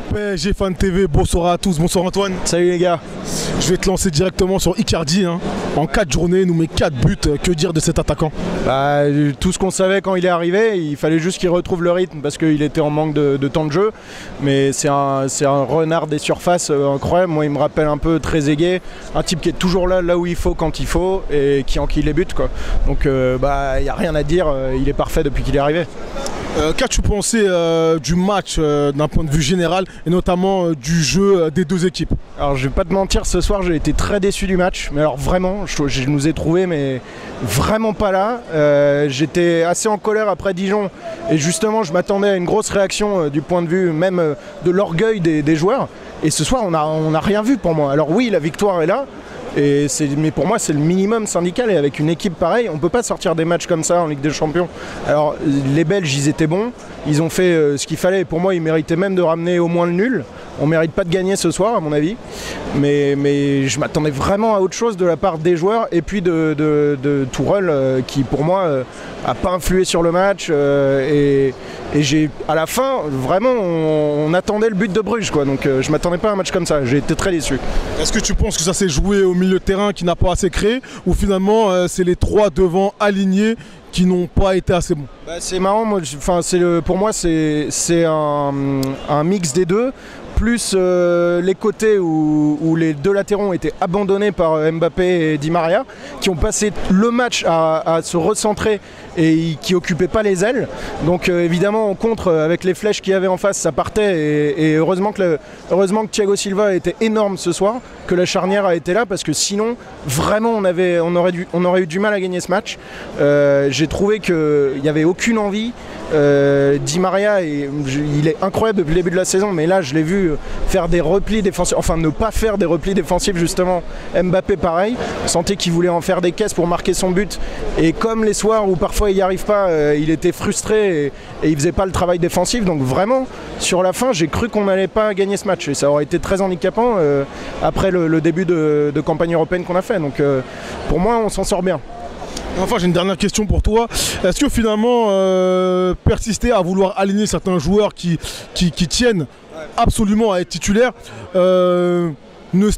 PSG Fan TV, bonsoir à tous, bonsoir Antoine. Salut les gars. Je vais te lancer directement sur Icardi. En 4 journées, il nous met 4 buts. Que dire de cet attaquant? Tout ce qu'on savait quand il est arrivé, il fallait juste qu'il retrouve le rythme parce qu'il était en manque de temps de jeu. Mais c'est un renard des surfaces incroyable. Moi, il me rappelle un peu Trezeguet, un type qui est toujours là où il faut, quand il faut et qui enquille les buts, quoi. Donc, il n'y a rien à dire. Il est parfait depuis qu'il est arrivé. Qu'as-tu pensé du match d'un point de vue général et notamment du jeu des deux équipes? Alors je vais pas te mentir, ce soir j'ai été très déçu du match, mais alors vraiment, je nous ai trouvés mais vraiment pas là. J'étais assez en colère après Dijon et justement je m'attendais à une grosse réaction du point de vue même de l'orgueil des joueurs. Et ce soir on a rien vu pour moi. Alors oui, la victoire est là. Mais pour moi c'est le minimum syndical et avec une équipe pareille on ne peut pas sortir des matchs comme ça en Ligue des Champions. Alors les Belges ils étaient bons, ils ont fait ce qu'il fallait et pour moi ils méritaient même de ramener au moins le nul. On ne mérite pas de gagner ce soir à mon avis, mais je m'attendais vraiment à autre chose de la part des joueurs et puis de Tourelle qui pour moi n'a pas influé sur le match et à la fin vraiment on attendait le but de Bruges quoi, donc je m'attendais pas à un match comme ça, j'ai été très déçu. Est-ce que tu penses que ça s'est joué au milieu de terrain qui n'a pas assez créé ou finalement c'est les trois devant alignés qui n'ont pas été assez bons? C'est marrant, pour moi c'est un mix des deux. Plus les côtés où les deux latéraux ont été abandonnés par Mbappé et Di Maria, qui ont passé le match à se recentrer et qui n'occupaient pas les ailes. Donc évidemment en contre, avec les flèches qu'il y avait en face, ça partait et heureusement que Thiago Silva a été énorme ce soir, que la charnière a été là, parce que sinon vraiment on aurait eu du mal à gagner ce match. J'ai trouvé qu'il n'y avait aucune envie. Di Maria, il est incroyable depuis le début de la saison, mais là je l'ai vu faire des replis défensifs, enfin ne pas faire des replis défensifs justement. Mbappé pareil, on sentait qu'il voulait en faire des caisses pour marquer son but et comme les soirs où parfois il n'y arrive pas, il était frustré et il faisait pas le travail défensif. Donc vraiment sur la fin j'ai cru qu'on n'allait pas gagner ce match et ça aurait été très handicapant après le début de campagne européenne qu'on a fait. Donc pour moi on s'en sort bien. Enfin, j'ai une dernière question pour toi. Est-ce que finalement, persister à vouloir aligner certains joueurs qui tiennent absolument à être titulaires ne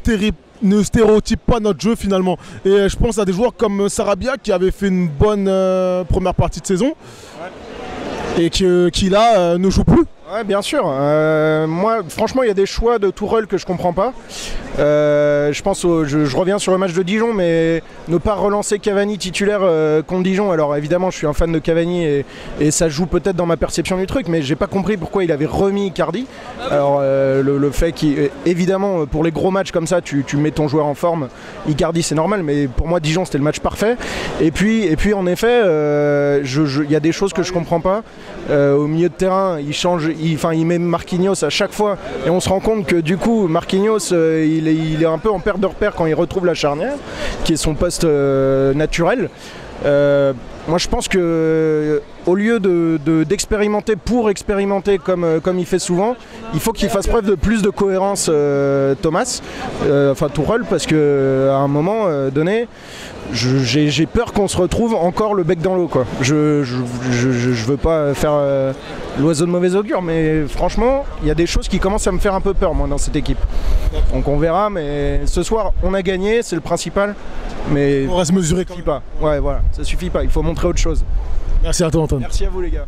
stéréotype pas notre jeu finalement? Et je pense à des joueurs comme Sarabia qui avait fait une bonne première partie de saison et qui là ne joue plus. Ouais, bien sûr. Moi, franchement, il y a des choix de Tourelle que je comprends pas. Je reviens sur le match de Dijon, mais ne pas relancer Cavani titulaire contre Dijon. Alors évidemment, je suis un fan de Cavani et ça joue peut-être dans ma perception du truc, mais j'ai pas compris pourquoi il avait remis Icardi. Alors le fait qu'évidemment, pour les gros matchs comme ça, tu mets ton joueur en forme. Icardi, c'est normal, mais pour moi, Dijon, c'était le match parfait. Et puis en effet, il y a des choses que je comprends pas. Au milieu de terrain, il met Marquinhos à chaque fois et on se rend compte que du coup Marquinhos il est un peu en perte de repère quand il retrouve la charnière qui est son poste naturel. Moi je pense que au lieu d'expérimenter pour expérimenter comme il fait souvent, il faut qu'il fasse preuve de plus de cohérence Tourelle, parce qu'à un moment donné j'ai peur qu'on se retrouve encore le bec dans l'eau quoi. Je veux pas faire l'oiseau de mauvais augure, mais franchement il y a des choses qui commencent à me faire un peu peur moi dans cette équipe. Donc on verra, mais ce soir on a gagné, c'est le principal, mais on reste mesuré ça suffit pas. Ouais voilà, ça suffit pas, il faut montrer autre chose. Merci à toi Antoine. Merci à vous les gars.